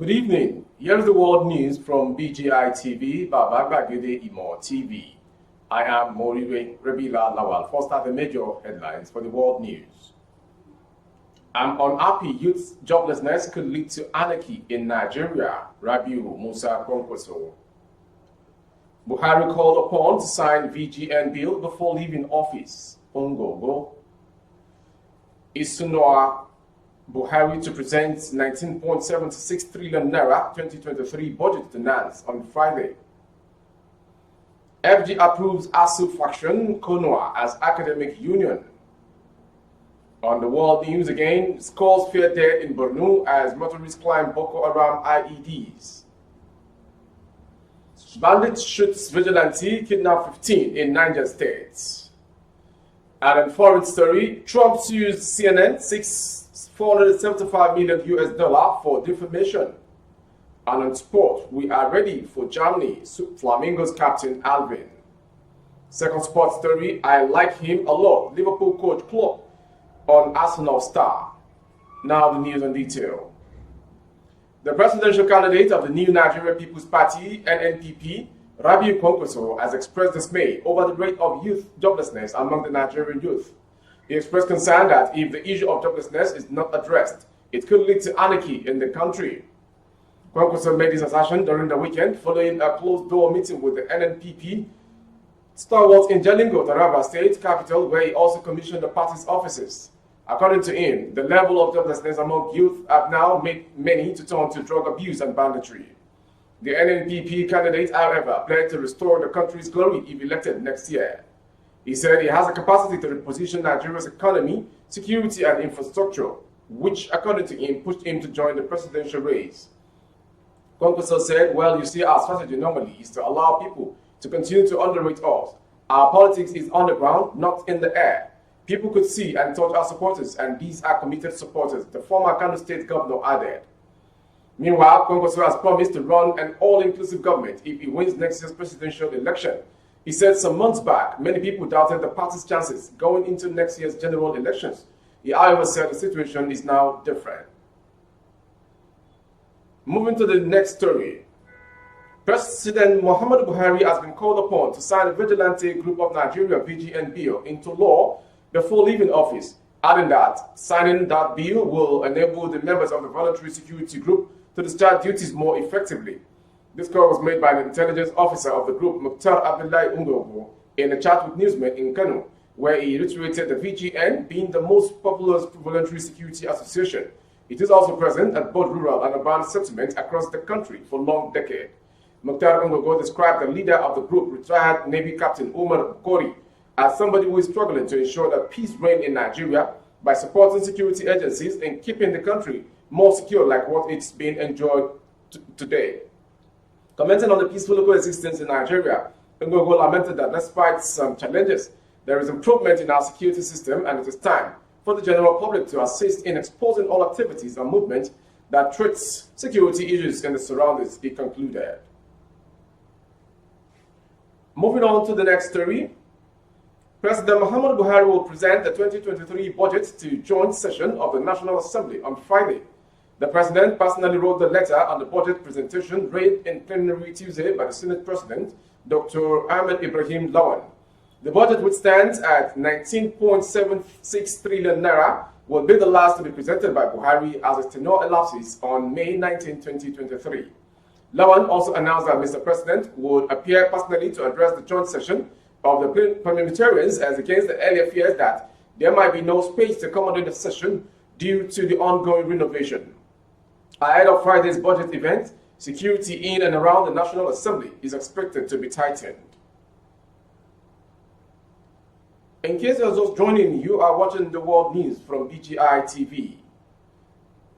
Good evening. Here's the world news from BGI TV, Babagagede Imo TV. I am Moriwe Rebila Lawal. First are the major headlines for the world news. I'm unhappy youth joblessness could lead to anarchy in Nigeria, Rabiu Musa Kwankwaso. Buhari called upon to sign VGN bill before leaving office, Ongogo. Isunoa Buhari to present 19.76 trillion naira 2023 budget to NANS on Friday. FG approves ASU faction Konoa as academic union. On the world news again, scores fear death in Borno as motorists climb Boko Haram IEDs. Bandit shoots vigilante, kidnap 15 in Niger State. And in foreign story, Trump sues CNN $475 million for defamation. And on sport, we are ready for Germany, Flamingos captain Alvin. Second sports story, I like him a lot. Liverpool coach Klopp on Arsenal star. Now the news in detail. The presidential candidate of the new Nigerian People's Party, NNPP, Rabiu Kwankwaso, has expressed dismay over the rate of youth joblessness among the Nigerian youth. He expressed concern that if the issue of joblessness is not addressed, it could lead to anarchy in the country. Kwankwaso made his assertion during the weekend following a closed-door meeting with the NNPP stalwarts in Jalingo, Taraba State capital, where he also commissioned the party's offices. According to him, the level of joblessness among youth have now made many to turn to drug abuse and banditry. The NNPP candidate, however, pledged to restore the country's glory if elected next year. He said he has the capacity to reposition Nigeria's economy, security, and infrastructure, which, according to him, pushed him to join the presidential race. Kwankwaso said, well, you see, our strategy normally is to allow people to continue to underrate us. Our politics is on the ground, not in the air. People could see and touch our supporters, and these are committed supporters, the former Kano State governor added. Meanwhile, Kwankwaso has promised to run an all-inclusive government if he wins next year's presidential election. He said some months back, many people doubted the party's chances going into next year's general elections. He, however, said the situation is now different. Moving to the next story. President Muhammadu Buhari has been called upon to sign a Vigilante Group of Nigeria VGN bill into law before leaving office, adding that signing that bill will enable the members of the voluntary security group to discharge duties more effectively. This call was made by an intelligence officer of the group, Mukhtar Abdullahi Ungogo, in a chat with newsmen in Kano, where he reiterated the VGN being the most popular voluntary security association. It is also present at both rural and urban settlements across the country for long decades. Mukhtar Ungogo described the leader of the group, retired Navy Captain Umar Bukori, as somebody who is struggling to ensure that peace reigns in Nigeria by supporting security agencies and keeping the country more secure like what it's been enjoyed today. Commenting on the peaceful coexistence in Nigeria, Ungogo lamented that despite some challenges, there is improvement in our security system, and it is time for the general public to assist in exposing all activities and movements that threats security issues in the surroundings, he concluded. Moving on to the next story. President Muhammadu Buhari will present the 2023 budget to joint session of the National Assembly on Friday. The president personally wrote the letter on the budget presentation read in plenary Tuesday by the Senate President, Dr. Ahmed Ibrahim Lawan. The budget, which stands at 19.76 trillion naira, will be the last to be presented by Buhari as its tenure elapses on May 19, 2023. Lawan also announced that Mr. President would appear personally to address the joint session of the parliamentarians as against the earlier fears that there might be no space to accommodate the session due to the ongoing renovation. Ahead of Friday's budget event, security in and around the National Assembly is expected to be tightened. In case you're just joining, you are watching the world news from BGI TV.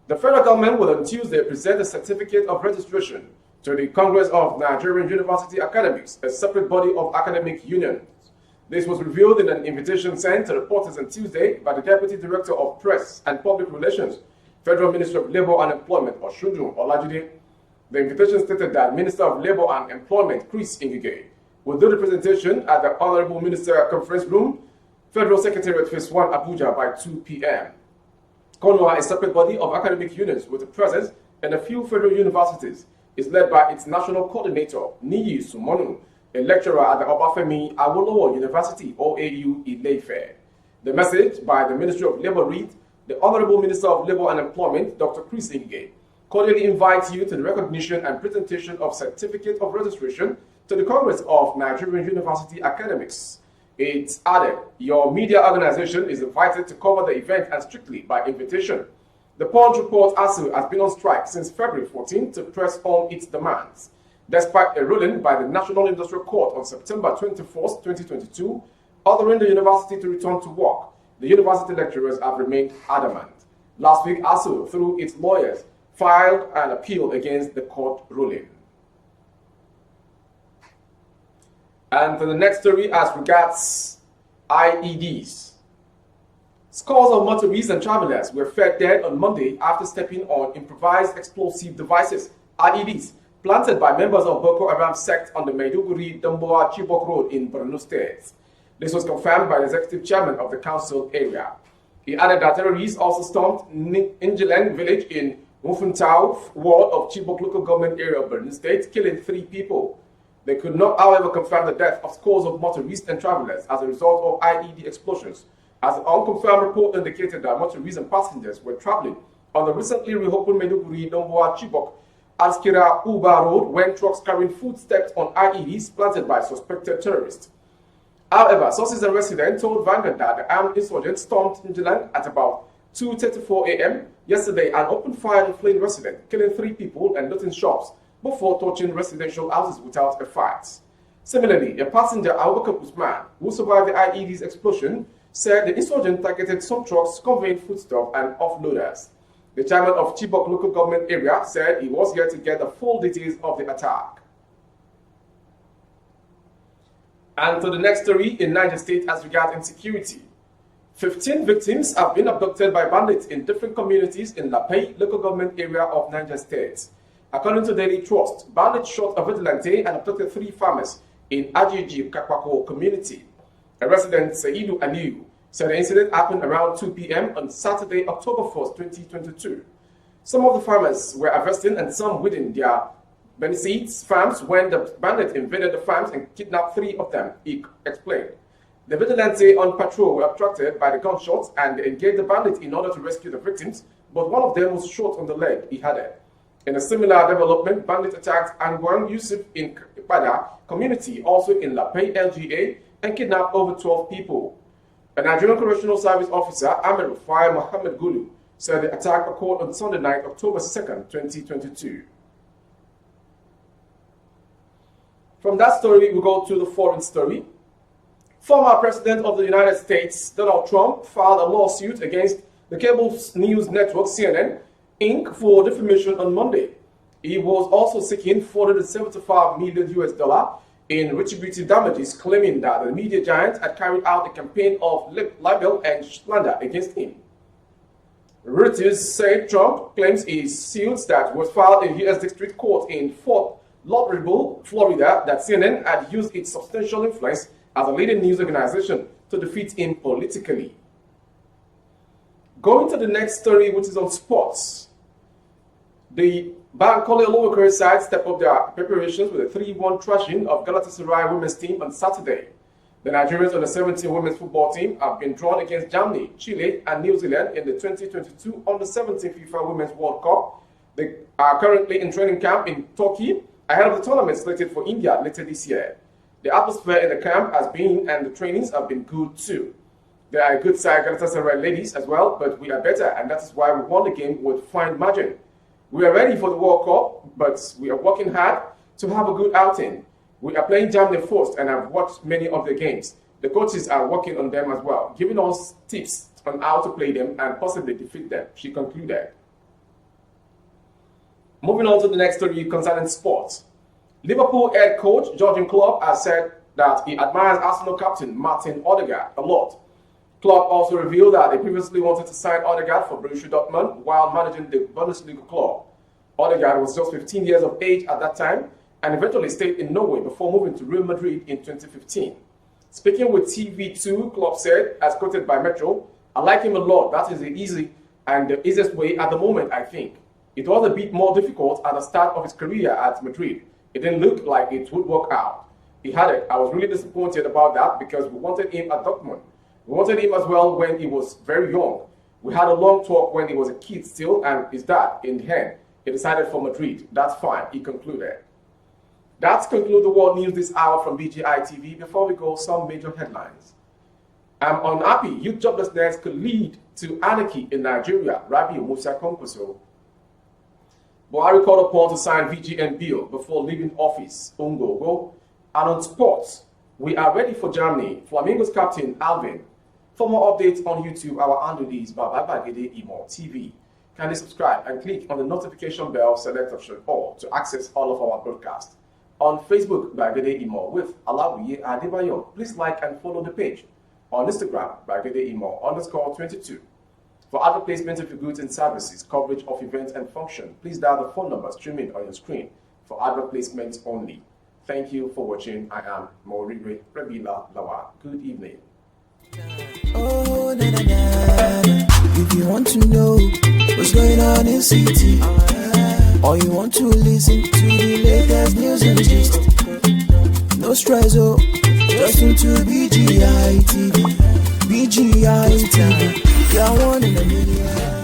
The federal government will on Tuesday present a certificate of registration to the Congress of Nigerian University Academics, a separate body of academic unions. This was revealed in an invitation sent to reporters on Tuesday by the Deputy Director of Press and Public Relations, Federal Minister of Labor and Employment, Oshundu Olajide. The invitation stated that Minister of Labor and Employment, Chris Ngige, will do the presentation at the Honorable Minister Conference Room, Federal Secretariat Phase 1, Abuja by 2 p.m. CONOA, a separate body of academic unions with a presence and a few federal universities is led by its national coordinator, Niyi Sumonu, a lecturer at the Obafemi Awolowo University, OAU, Ile-Ife. The message by the Ministry of Labour read, "The Honourable Minister of Labour and Employment, Dr. Chris Ngige, cordially invites you to the recognition and presentation of Certificate of Registration to the Congress of Nigerian University Academics." It added, "Your media organization is invited to cover the event and strictly by invitation." The Punch report ASU has been on strike since February 14 to press on its demands. Despite a ruling by the National Industrial Court on September 24, 2022, ordering the university to return to work, the university lecturers have remained adamant. Last week, ASU, through its lawyers, filed an appeal against the court ruling. And for the next story, as regards IEDs. Scores of motorists and travelers were found dead on Monday after stepping on improvised explosive devices, IEDs, planted by members of Boko Haram sect on the Maiduguri-Damboa-Chibok Road in Borno State. This was confirmed by the executive chairman of the council area. He added that terrorists also stormed Injilen village in Mufuntau ward of Chibok local government area of Borno State, killing 3 people. They could not, however, confirm the death of scores of motorists and travelers as a result of IED explosions, as an unconfirmed report indicated that motorists and passengers were traveling on the recently reopened Maiduguri-Damboa-Chibok Askira Uba Road when trucks carrying food stepped on IEDs planted by suspected terrorists. However, sources and residents told Vanguard that the armed insurgents stormed Injilan at about 2:34 a.m. yesterday and opened fire on fleeing residents, killing 3 people and looting shops before touching residential houses without a fight. Similarly, a passenger, Abubakar Usman, who survived the IED's explosion, said the insurgents targeted some trucks conveying foodstuff and offloaders. The chairman of Chibok local government area said he was here to get the full details of the attack. And to the next story in Niger State as regards insecurity. 15 victims have been abducted by bandits in different communities in Lapay local government area of Niger State. According to Daily Trust, bandits shot a vigilante and abducted 3 farmers in Ajiji Kakwako community. A resident, Saidu Aliyu, said the incident happened around 2 p.m. on Saturday, October 1st, 2022. Some of the farmers were harvesting and some within their Beniseeds farms when the bandits invaded the farms and kidnapped 3 of them, he explained. The vigilante on patrol were attracted by the gunshots and engaged the bandits in order to rescue the victims, but one of them was shot on the leg, he added. In a similar development, bandits attacked Angwang Yusuf in Pada community, also in Lapay LGA, and kidnapped over 12 people. A Nigerian Correctional Service officer, Ahmed Rufai Mohammed Gulu, said the attack occurred on Sunday night, October 2nd, 2022. From that story, we go to the foreign story. Former President of the United States, Donald Trump, filed a lawsuit against the cable news network CNN, Inc. for defamation on Monday. He was also seeking $475 million in retributive damages, claiming that the media giant had carried out a campaign of libel and slander against him. Reuters said Trump claims a suit that was filed in U.S. District Court in Fort Lauderdale, Florida, that CNN had used its substantial influence as a leading news organization to defeat him politically. Going to the next story, which is on sports. The Bøkø Bøkø side stepped up their preparations with a 3-1 thrashing of Galatasaray women's team on Saturday. The Nigerians on the 17 women's football team have been drawn against Germany, Chile, and New Zealand in the 2022 Under-17 FIFA Women's World Cup. They are currently in training camp in Turkey ahead of the tournament slated for India later this year. The atmosphere in the camp has been, and the trainings have been good too. There are a good side Galatasaray ladies as well, but we are better, and that is why we won the game with fine margin. We are ready for the World Cup, but we are working hard to have a good outing. We are playing Germany first, and I've watched many of the games. The coaches are working on them as well, giving us tips on how to play them and possibly defeat them, she concluded. Moving on to the next story concerning sports. Liverpool head coach Jurgen Klopp has said that he admires Arsenal captain Martin Odegaard a lot. Klopp also revealed that he previously wanted to sign Odegaard for Borussia Dortmund while managing the Bundesliga club. Odegaard was just 15 years of age at that time and eventually stayed in Norway before moving to Real Madrid in 2015. Speaking with TV2, Klopp said, as quoted by Metro, "I like him a lot. That is the easiest way at the moment, I think. It was a bit more difficult at the start of his career at Madrid. It didn't look like it would work out. He had it. I was really disappointed about that because we wanted him at Dortmund. We wanted him as well when he was very young. We had a long talk when he was a kid still, and his dad, in the end, he decided for Madrid. That's fine, he concluded. That's conclude the world news this hour from BGI TV. Before we go, some major headlines. I'm unhappy youth joblessness could lead to anarchy in Nigeria, Rabiu Musa Kwankwaso. Buhari called upon to sign VGN bill before leaving office, Odegaard. And on sports, we are ready for Germany. Flamingos captain Alvin. For more updates on YouTube, our handle is Babagede Imo TV. Kindly subscribe and click on the notification bell, select option all to access all of our broadcasts. On Facebook, Bagede Imo with Alawiye Adebayo. Please like and follow the page. On Instagram, Bagede Imo _22. For other placements of your goods and services, coverage of events and function, please dial the phone number streaming on your screen for other placements only. Thank you for watching. I am Morire Prebila Lawa. Good evening. Oh, na, na, na. If you want to know what's going on in city, or you want to listen to the latest news and gist, no stress, oh, just tune to BGI TV. BGI TV, you're one in a million.